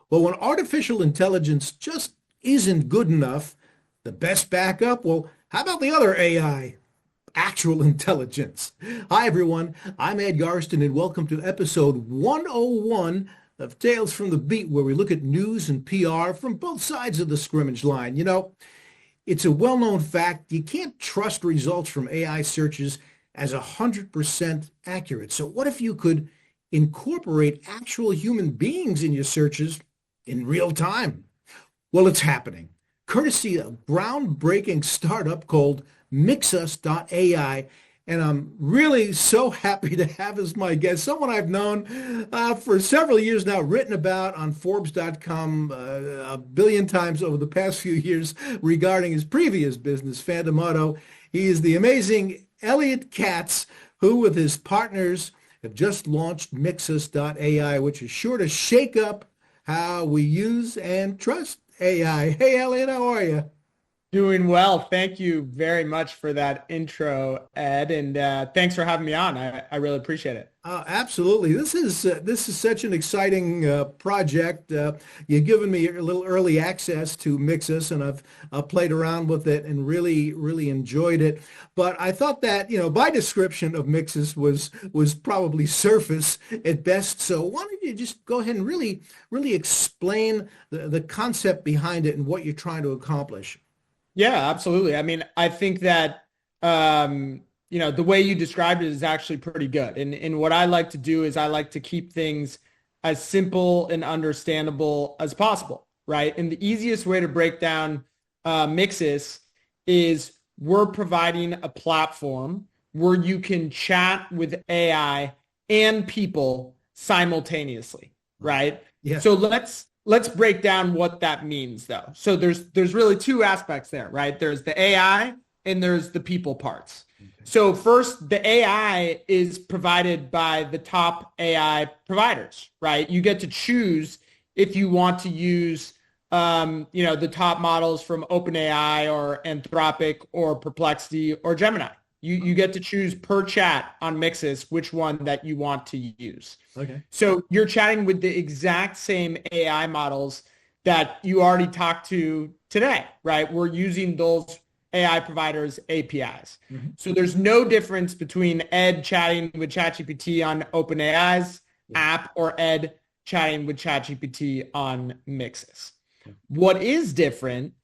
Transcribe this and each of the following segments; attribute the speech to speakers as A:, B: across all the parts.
A: Well, when artificial intelligence just isn't good enough, the best backup, well, how about the other AI? Actual intelligence. Hi, everyone. I'm Ed Garsten, and welcome to episode 101 of Tales from the Beat, where we look at news and PR from both sides of the scrimmage line. It's a well-known fact you can't trust results from AI searches as 100% accurate. So what if you could incorporate actual human beings in your searches in real time? Well, it's happening, courtesy of a groundbreaking startup called Beat-mixus.ai. And I'm really so happy to have as my guest someone I've known for several years now, written about on Forbes.com a billion times over the past few years regarding his previous business, Phantom Auto. He is the amazing Elliot Katz, who with his partners have just launched Beat-mixus.ai, which is sure to shake up how we use and trust AI. Hey, Elliot, how are you?
B: Doing well. Thank you very much for that intro, Ed, and thanks for having me on. I really appreciate it.
A: Absolutely. This is such an exciting project. You've given me a little early access to Mixus, and I've played around with it and really enjoyed it. But I thought that my description of Mixus was probably surface at best. So why don't you just go ahead and really explain the concept behind it and what you're trying to accomplish?
B: Yeah, absolutely. I mean, I think that the way you described it is actually pretty good. And what I like to do is I like to keep things as simple and understandable as possible, right? And the easiest way to break down Mixus is we're providing a platform where you can chat with AI and people simultaneously, right?
A: Yeah.
B: So let's break down what that means, though. So there's really two aspects there, right? There's the AI and there's the people parts. Okay. So first, the AI is provided by the top AI providers, right? You get to choose if you want to use, the top models from OpenAI or Anthropic or Perplexity or Gemini. You get to choose per chat on Mixus which one that you want to use.
A: Okay.
B: So you're chatting with the exact same AI models that you already talked to today, right? We're using those AI providers' APIs. Mm-hmm. So there's no difference between Ed chatting with ChatGPT on OpenAI's app or Ed chatting with ChatGPT on Mixus. Yeah. What is different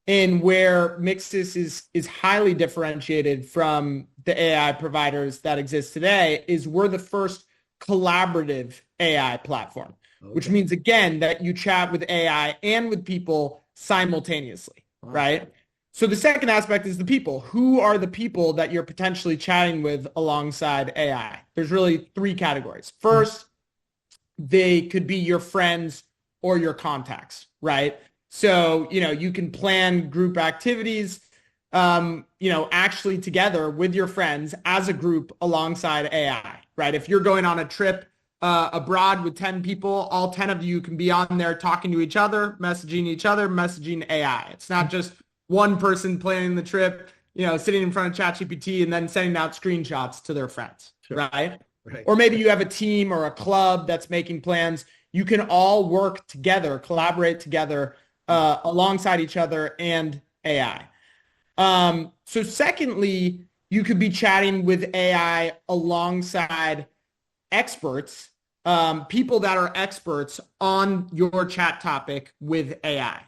B: and where Mixus is highly differentiated from the AI providers that exist today is we're the first collaborative AI platform, which means, again, that you chat with AI and with people simultaneously, right? So the second aspect is the people. Who are the people that you're potentially chatting with alongside AI? There's really three categories. First, they could be your friends or your contacts, right? So, you can plan group activities, actually together with your friends as a group alongside AI, right? If you're going on a trip abroad with 10 people, all 10 of you can be on there talking to each other, messaging AI. It's not just one person planning the trip, sitting in front of ChatGPT and then sending out screenshots to their friends, sure. Right? Or maybe you have a team or a club that's making plans. You can all work together, collaborate together alongside each other and AI. So secondly, you could be chatting with AI alongside experts, people that are experts on your chat topic with AI.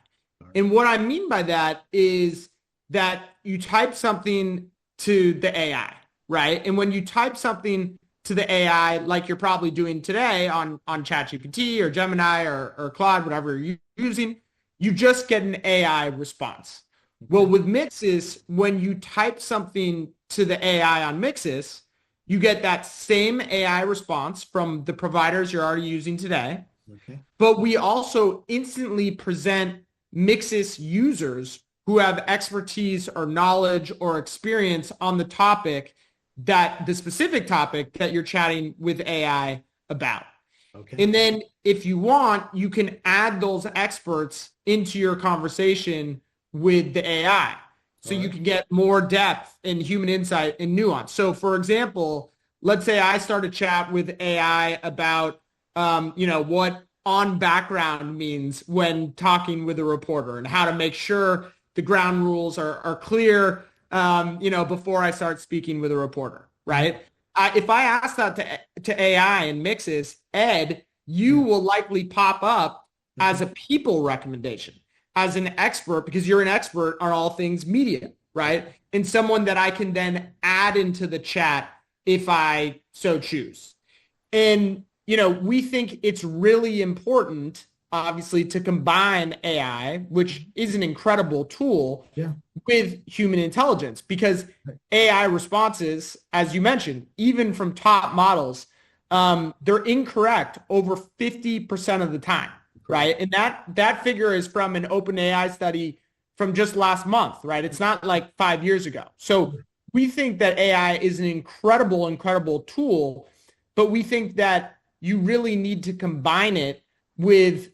B: And what I mean by that is that you type something to the AI, right? And when you type something to the AI, like you're probably doing today on ChatGPT or Gemini or Claude, whatever you're using, you just get an AI response. Well, with Mixus, when you type something to the AI on Mixus, you get that same AI response from the providers you're already using today. Okay. But we also instantly present Mixus users who have expertise or knowledge or experience on the specific topic that you're chatting with AI about. Okay. And then if you want, you can add those experts into your conversation with the AI. So you can get more depth and human insight and nuance. So for example, let's say I start a chat with AI about, what on background means when talking with a reporter and how to make sure the ground rules are clear, before I start speaking with a reporter, right? If I ask that to AI and Mixus, Ed, you will likely pop up as a people recommendation, as an expert, because you're an expert on all things media, right? And someone that I can then add into the chat if I so choose. And, we think it's really important, obviously, to combine AI, which is an incredible tool, with human intelligence, because AI responses, as you mentioned, even from top models, they're incorrect over 50% of the time, right? And that figure is from an OpenAI study from just last month, right? It's not like 5 years ago. So we think that AI is an incredible, incredible tool, but we think that you really need to combine it with,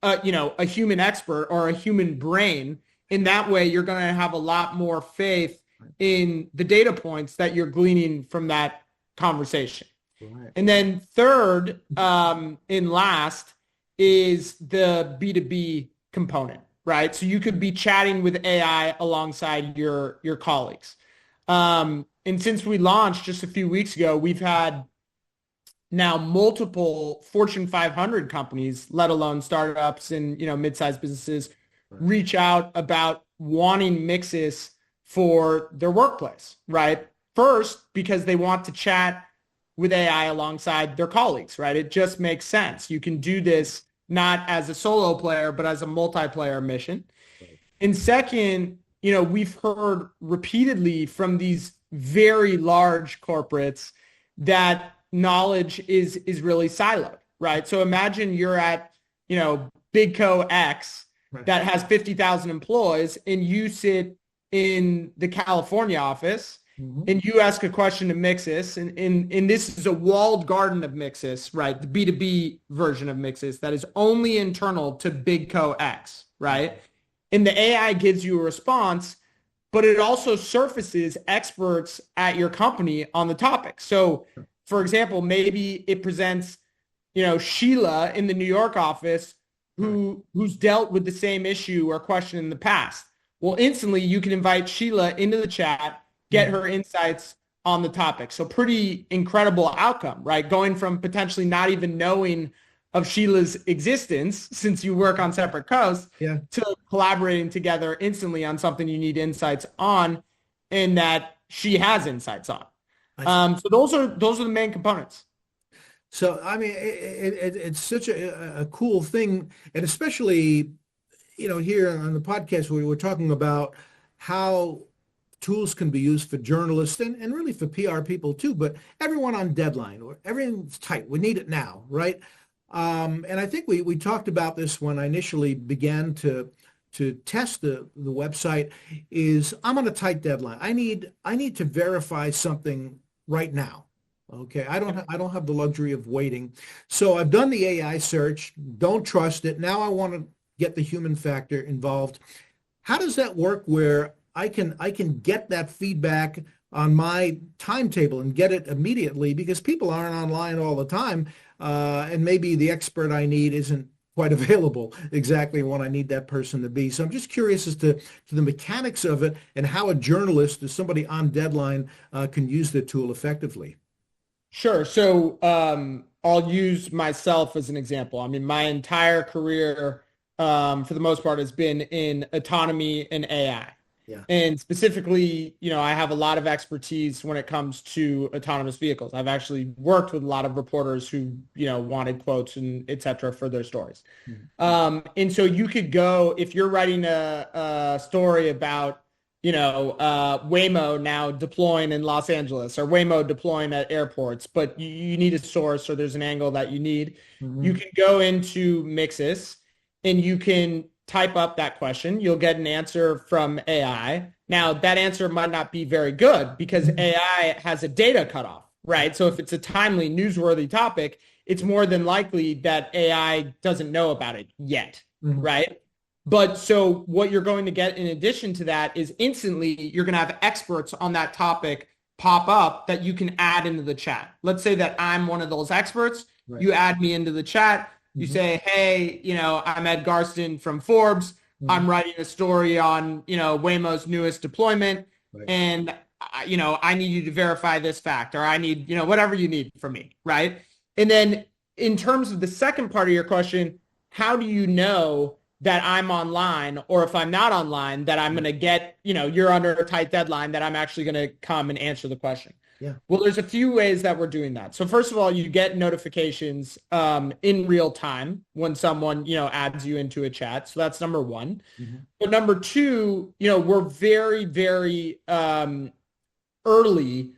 B: a human expert or a human brain. In that way, you're going to have a lot more faith in the data points that you're gleaning from that conversation. Right. And then third, and last, is the B2B component, right? So you could be chatting with AI alongside your colleagues. And since we launched just a few weeks ago, we've had now multiple Fortune 500 companies, let alone startups and mid-sized businesses, reach out about wanting Mixus for their workplace, right? First, because they want to chat with AI alongside their colleagues, right? It just makes sense. You can do this not as a solo player, but as a multiplayer mission. Right. And second, we've heard repeatedly from these very large corporates that knowledge is really siloed, right? So imagine you're at, Big Co X that has 50,000 employees, and you sit in the California office, and you ask a question to Mixus, and this is a walled garden of Mixus, right? The B2B version of Mixus that is only internal to Big Co X, right? And the AI gives you a response, but it also surfaces experts at your company on the topic. So, for example, maybe it presents, Sheila in the New York office who's dealt with the same issue or question in the past. Well, instantly you can invite Sheila into the chat, get her insights on the topic. So pretty incredible outcome, right? Going from potentially not even knowing of Sheila's existence, since you work on separate coasts, to collaborating together instantly on something you need insights on and that she has insights on. So those are the main components.
A: So, I mean, it's such a cool thing. And especially, here on the podcast, we were talking about how tools can be used for journalists and really for PR people too, but everyone on deadline, or everything's tight. We need it now, right? And I think we talked about this when I initially began to test the website. Is I'm on a tight deadline. I need to verify something right now. Okay, I don't have the luxury of waiting. So I've done the AI search, don't trust it. Now I want to get the human factor involved. How does that work where I can get that feedback on my timetable and get it immediately, because people aren't online all the time, and maybe the expert I need isn't quite available exactly when I need that person to be. So I'm just curious as to the mechanics of it and how a journalist or somebody on deadline can use the tool effectively.
B: Sure. So I'll use myself as an example. I mean, my entire career, for the most part, has been in autonomy and AI. Yeah. And specifically, I have a lot of expertise when it comes to autonomous vehicles. I've actually worked with a lot of reporters who, wanted quotes and et cetera for their stories. Mm-hmm. And so you could go, if you're writing a story about, Waymo now deploying in Los Angeles or Waymo deploying at airports, but you need a source or there's an angle that you need. Mm-hmm. You can go into Mixus and you can type up that question. You'll get an answer from AI. Now, that answer might not be very good because AI has a data cutoff, right? So if it's a timely, newsworthy topic, it's more than likely that AI doesn't know about it yet, right? But so what you're going to get in addition to that is instantly you're going to have experts on that topic pop up that you can add into the chat. Let's say that I'm one of those experts. Right. You add me into the chat. You
A: Hmm.
B: say, hey, I'm Ed Garsten from Forbes.
A: Hmm.
B: I'm writing a story on, Waymo's newest deployment.
A: Right.
B: And, I need you to verify this fact, or I need, whatever you need from me. Right. And then in terms of the second part of your question, how do you know that I'm online, or if I'm not online, that I'm going to get, you're under a tight deadline, that I'm actually going to come and answer the question?
A: Yeah.
B: Well, there's a few ways that we're doing that. So first of all, you get notifications in real time when someone, adds you into a chat. So that's number one.
A: Hmm.
B: But number two, we're very, very early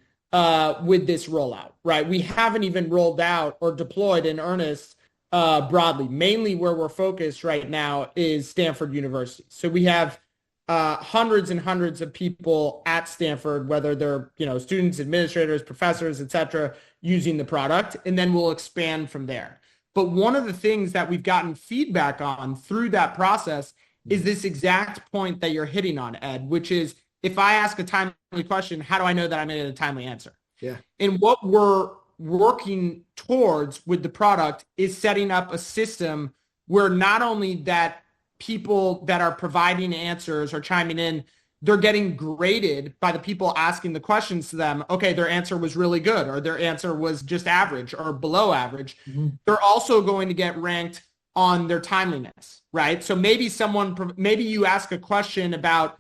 B: with this rollout, right? We haven't even rolled out or deployed in earnest broadly. Mainly where we're focused right now is Stanford University. So we have hundreds and hundreds of people at Stanford, whether they're students, administrators, professors, etc., using the product, and then we'll expand from there. But one of the things that we've gotten feedback on through that process is this exact point that you're hitting on, Ed, which is if I ask a timely question, how do I know that I'm going to get a timely answer?
A: Yeah.
B: And what we're working towards with the product is setting up a system where not only that people that are providing answers or chiming in, they're getting graded by the people asking the questions to them. Okay, their answer was really good, or their answer was just average or below average.
A: Hmm.
B: They're also going to get ranked on their timeliness, right? So maybe you ask a question about,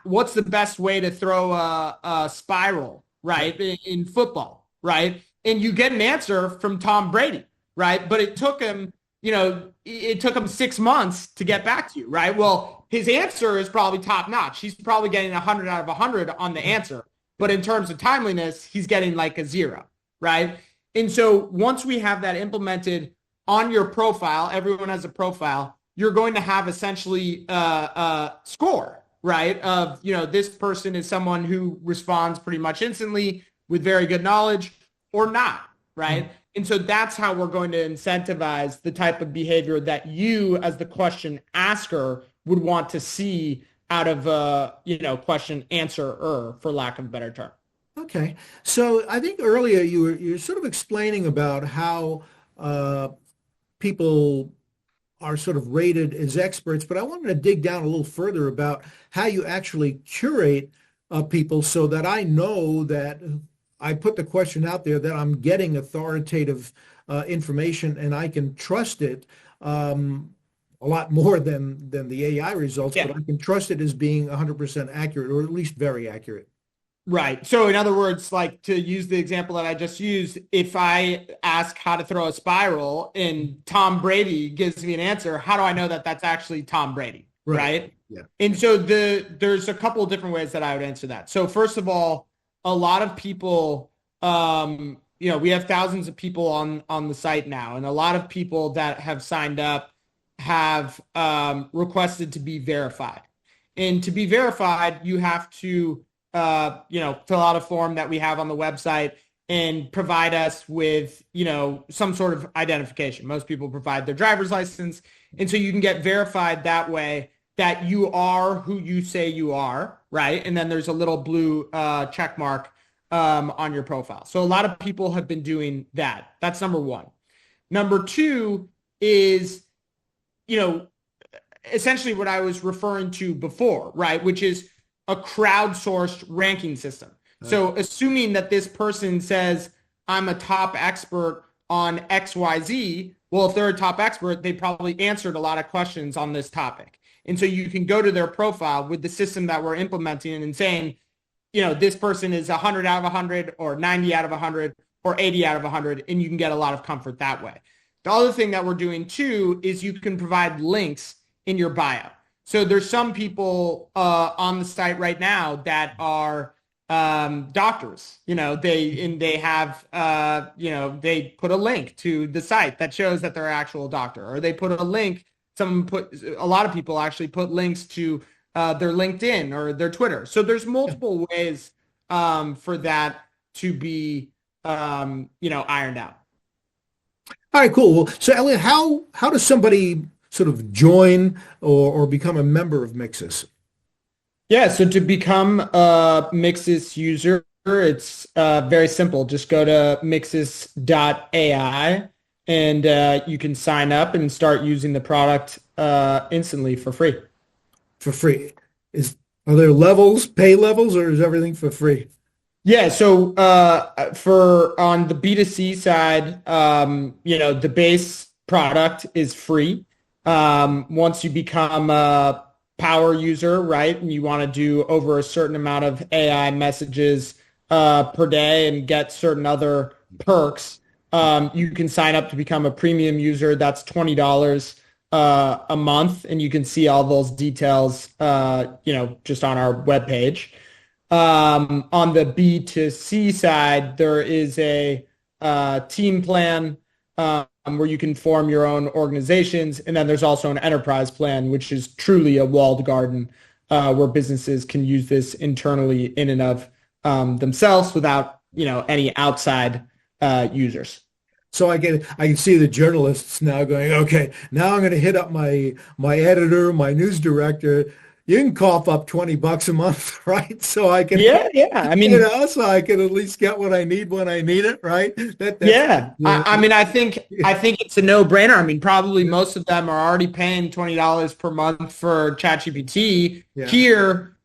B: what's the best way to throw a spiral, right, in football, right? And you get an answer from Tom Brady, right? But it took him, it took him 6 months to get back to you, right? Well, his answer is probably top notch. He's probably getting 100 out of 100 on the answer. But in terms of timeliness, he's getting like a 0, right? And so once we have that implemented on your profile, everyone has a profile, you're going to have essentially a score, right? Of, this person is someone who responds pretty much instantly with very good knowledge or not, right? And so that's how we're going to incentivize the type of behavior that you as the question asker would want to see out of a, question answerer, for lack of a better term.
A: Okay. So I think earlier you're sort of explaining about how people are sort of rated as experts, but I wanted to dig down a little further about how you actually curate people so that I know that I put the question out there that I'm getting authoritative information and I can trust it a lot more than the AI results,
B: Yeah.
A: but I can trust it as being 100% accurate or at least very accurate.
B: Right. So in other words, like to use the example that I just used, if I ask how to throw a spiral and Tom Brady gives me an answer, how do I know that that's actually Tom Brady? Right.
A: Yeah.
B: And so there's a couple of different ways that I would answer that. So first of all, a lot of people, we have thousands of people on the site now, and a lot of people that have signed up have requested to be verified. And to be verified, you have to fill out a form that we have on the website and provide us with, some sort of identification. Most people provide their driver's license. And so you can get verified that way that you are who you say you are, right? And then there's a little blue check mark on your profile. So a lot of people have been doing that. That's number one. Number two is, essentially what I was referring to before, right? Which is a crowdsourced ranking system. So assuming that this person says, I'm a top expert on XYZ, well, if they're a top expert, they probably answered a lot of questions on this topic. And so you can go to their profile with the system that we're implementing and saying, this person is 100 out of 100 or 90 out of 100 or 80 out of 100, and you can get a lot of comfort that way. The other thing that we're doing too is you can provide links in your bio. So there's some people on the site right now that are doctors. They have they put a link to the site that shows that they're an actual doctor, or they put a link. A lot of people actually put links to their LinkedIn or their Twitter. So there's multiple ways for that to be ironed out.
A: All right, cool. So Elliot, how does somebody sort of join or become a member of Mixus?
B: Yeah, so to become a Mixus user, it's very simple. Just go to Beat-mixus.ai and you can sign up and start using the product instantly for free.
A: For free. Are there levels, pay levels, or is everything for free?
B: Yeah, so for on the B2C side, the base product is free. Once you become a power user, right, and you want to do over a certain amount of AI messages per day and get certain other perks, you can sign up to become a premium user. That's $20 a month, and you can see all those details, just on our webpage. On the B2C side, there is a team plan where you can form your own organizations. And then there's also an enterprise plan, which is truly a walled garden where businesses can use this internally in and of themselves without, any outside users.
A: So I can see the journalists now going, okay, now I'm going to hit up my editor, my news director. You can cough up $20 a month, right? So I can,
B: yeah. I mean,
A: so I can at least get what I need when I need it, right?
B: Yeah. I think it's a no-brainer. I mean, probably most of them are already paying $20 per month for ChatGPT.
A: Yeah.
B: Here,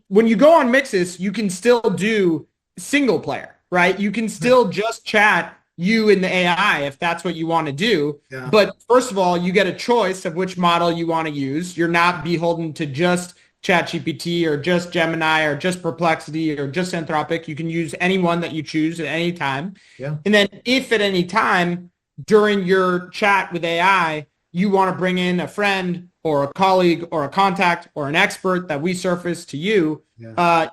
B: when you go on Mixus, you can still do single player, right? You can still just chat you and the AI if that's what you want to do.
A: Yeah.
B: But first of all, you get a choice of which model you want to use. You're not beholden to just ChatGPT or just Gemini or just Perplexity or just Anthropic. You can use any one that you choose at any time.
A: Yeah.
B: And then if at any time during your chat with AI, you want to bring in a friend or a colleague or a contact or an expert that we surface to you,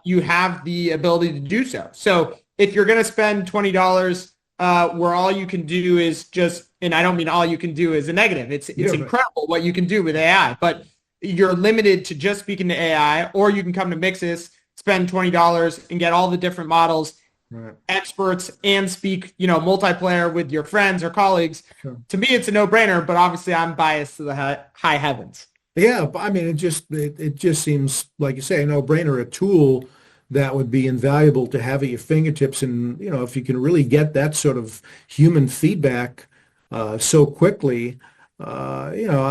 B: you have the ability to do so. So if you're going to spend $20 where all you can do is just, and I don't mean all you can do is a negative. It's incredible what you can do with AI, but you're limited to just speaking to AI, or you can come to Mixus, spend $20 and get all the different models, experts, and speak, multiplayer with your friends or colleagues.
A: Sure.
B: To me, it's a no-brainer, but obviously I'm biased to the high heavens.
A: Yeah, I mean, it just seems, like you say, a no-brainer, a tool that would be invaluable to have at your fingertips. And, if you can really get that sort of human feedback so quickly, to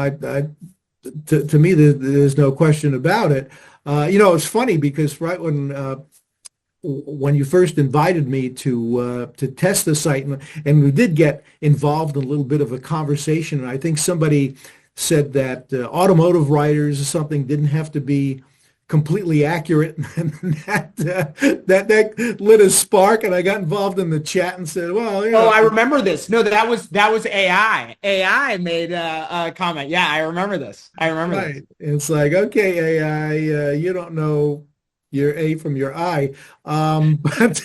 A: me, there's no question about it. It's funny because right when you first invited me to test the site, and we did get involved in a little bit of a conversation, and I think somebody said that automotive writers or something didn't have to be completely accurate, and that lit a spark, and I got involved in the chat and said, well,
B: I remember this. No, that was AI. AI made a comment. Yeah, I remember this.
A: Right. It's like, okay, AI, you don't know your A from your I. But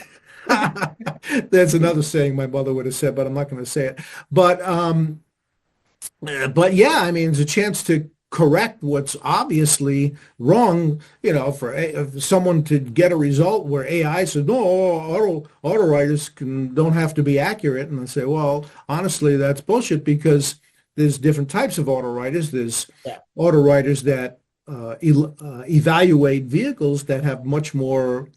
A: that's another saying my mother would have said, but I'm not going to say it. But yeah, I mean, it's a chance to correct what's obviously wrong, for someone to get a result where AI says, no, auto writers don't have to be accurate. And I say, well, honestly, that's bullshit, because there's different types of auto writers. There's auto writers that evaluate vehicles that have much more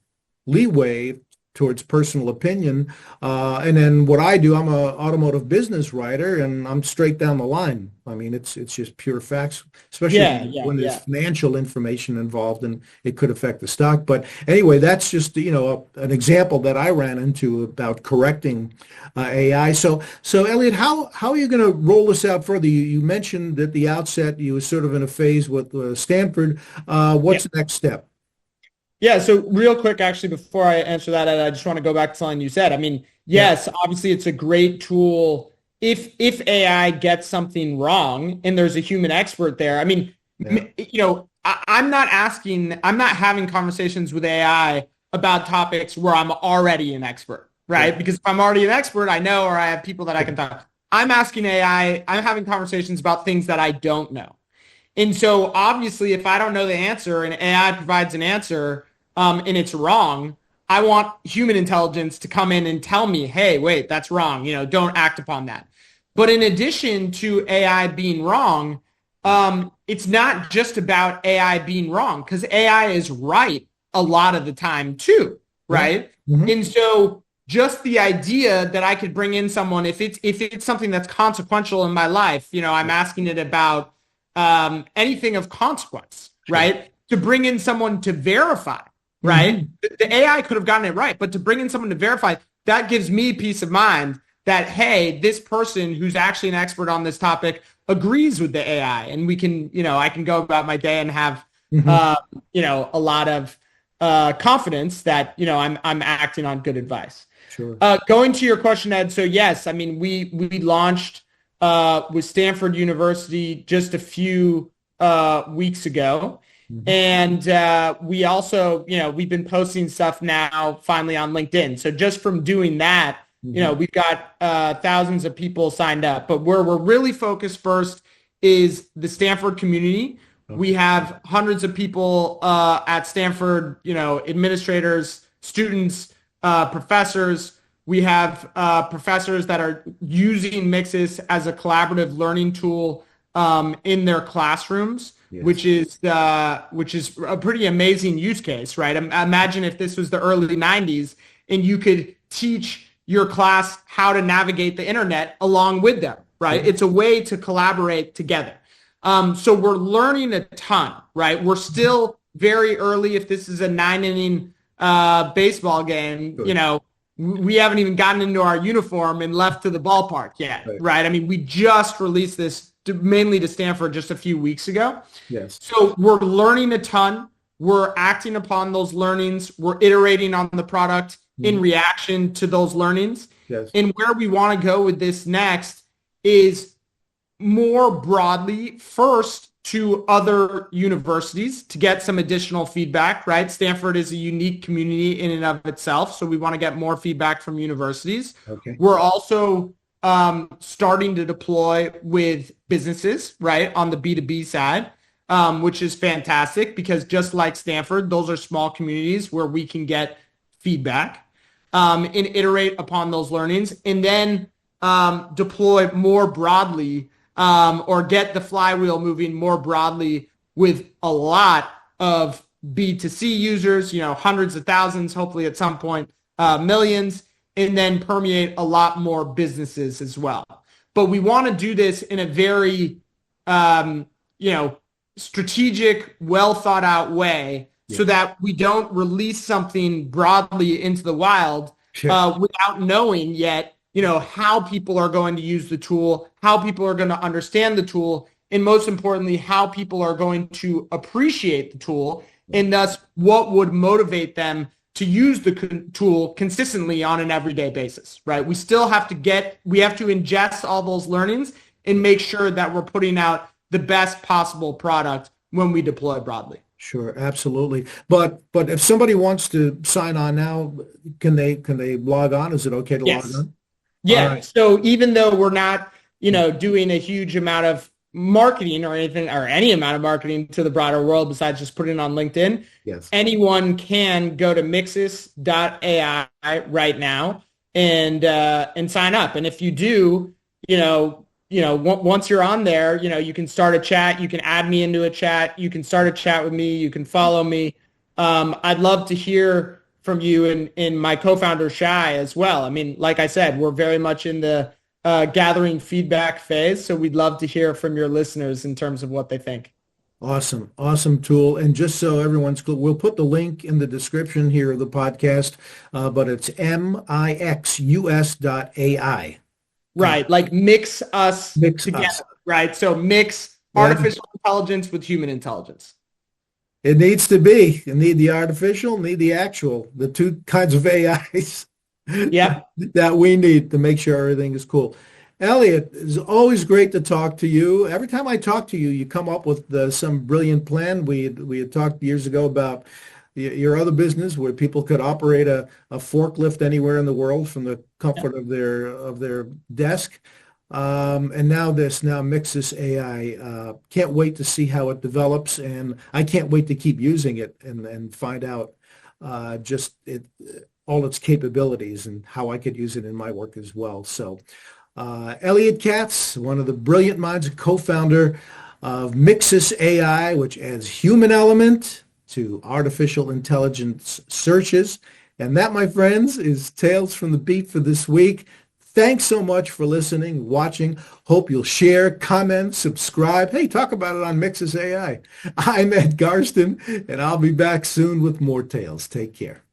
A: leeway towards personal opinion. And then what I do, I'm an automotive business writer, and I'm straight down the line. I mean, it's just pure facts, especially when there's financial information involved, and it could affect the stock. But anyway, that's just, an example that I ran into about correcting AI. So Elliot, how are you going to roll this out further? You mentioned at the outset you were sort of in a phase with Stanford. What's the next step?
B: Yeah, so real quick, actually, before I answer that, I just want to go back to something you said. I mean, yes, obviously it's a great tool if AI gets something wrong and there's a human expert there. I mean, I'm not having conversations with AI about topics where I'm already an expert, right? Yeah. Because if I'm already an expert, I know, or I have people that I can talk. I'm asking AI, I'm having conversations about things that I don't know. And so obviously, if I don't know the answer and AI provides an answer, and it's wrong, I want human intelligence to come in and tell me, hey, wait, that's wrong. Don't act upon that. But in addition to AI being wrong, it's not just about AI being wrong, because AI is right a lot of the time too, right? Mm-hmm. And so just the idea that I could bring in someone, if it's something that's consequential in my life, I'm asking it about anything of consequence, right? To bring in someone to verify, right? The AI could have gotten it right, but to bring in someone to verify, that gives me peace of mind that, hey, this person who's actually an expert on this topic agrees with the AI, and we can, I can go about my day and have, a lot of confidence that, I'm acting on good advice.
A: Sure.
B: Going to your question, Ed. So yes, I mean, we launched with Stanford University just a few weeks ago. And we also, we've been posting stuff now finally on LinkedIn. So just from doing that, we've got thousands of people signed up. But where we're really focused first is the Stanford community. We have hundreds of people at Stanford, administrators, students, professors. We have professors that are using Mixus as a collaborative learning tool in their classrooms, which is a pretty amazing use case, right? Imagine if this was the early 90s and you could teach your class how to navigate the internet along with them, right? It's a way to collaborate together. So we're learning a ton, right? We're still very early. If this is a 9-inning baseball game, we haven't even gotten into our uniform and left to the ballpark yet, right? I mean, we just released this mainly to Stanford just a few weeks ago.
A: Yes.
B: So we're learning a ton. We're acting upon those learnings. We're iterating on the product in reaction to those learnings.
A: Yes.
B: And where we want to go with this next is more broadly, first to other universities to get some additional feedback, right? Stanford is a unique community in and of itself, so we want to get more feedback from universities.
A: Okay.
B: We're also starting to deploy with businesses, right, on the B2B side, which is fantastic because just like Stanford, those are small communities where we can get feedback and iterate upon those learnings, and then deploy more broadly or get the flywheel moving more broadly with a lot of B2C users, hundreds of thousands, hopefully at some point, millions, and then permeate a lot more businesses as well. But we want to do this in a very, strategic, well thought out way so that we don't release something broadly into the wild without knowing yet, how people are going to use the tool, how people are going to understand the tool, and most importantly, how people are going to appreciate the tool, and thus what would motivate them to use the tool consistently on an everyday basis, right? We have to ingest all those learnings and make sure that we're putting out the best possible product when we deploy broadly.
A: Sure, absolutely. But if somebody wants to sign on now, can they log on? Is it okay to log on?
B: Yeah.
A: Right.
B: So even though we're not, doing a huge amount of marketing or anything, or any amount of marketing to the broader world besides just putting it on LinkedIn, anyone can go to generative.ai right now and sign up. And if you do, once you're on there, you can start a chat. You can add me into a chat. You can start a chat with me. You can follow me. I'd love to hear from you and my co-founder Shai as well. I mean, like I said, we're very much in the gathering feedback phase, so we'd love to hear from your listeners in terms of what they think.
A: Awesome tool. And just so everyone's clear, we'll put the link in the description here of the podcast, but it's mixus.ai.
B: Right, like mix us together, right? So mix artificial intelligence with human intelligence.
A: It needs to be. You need the artificial, need the actual, the two kinds of AIs that we need to make sure everything is cool. Elliot, it's always great to talk to you. Every time I talk to you, you come up with some brilliant plan. We had talked years ago about your other business where people could operate a forklift anywhere in the world from the comfort of their desk. And now Mixus AI. Can't wait to see how it develops, and I can't wait to keep using it and find out all its capabilities and how I could use it in my work as well. So Elliot Katz, one of the brilliant minds, co-founder of Mixus AI, which adds human element to artificial intelligence searches And that, my friends, is Tales from the Beat for this week. Thanks so much for listening, watching. Hope you'll share, comment, subscribe. Hey, talk about it on Mixus AI. I'm Ed Garsten, and I'll be back soon with more tales. Take care.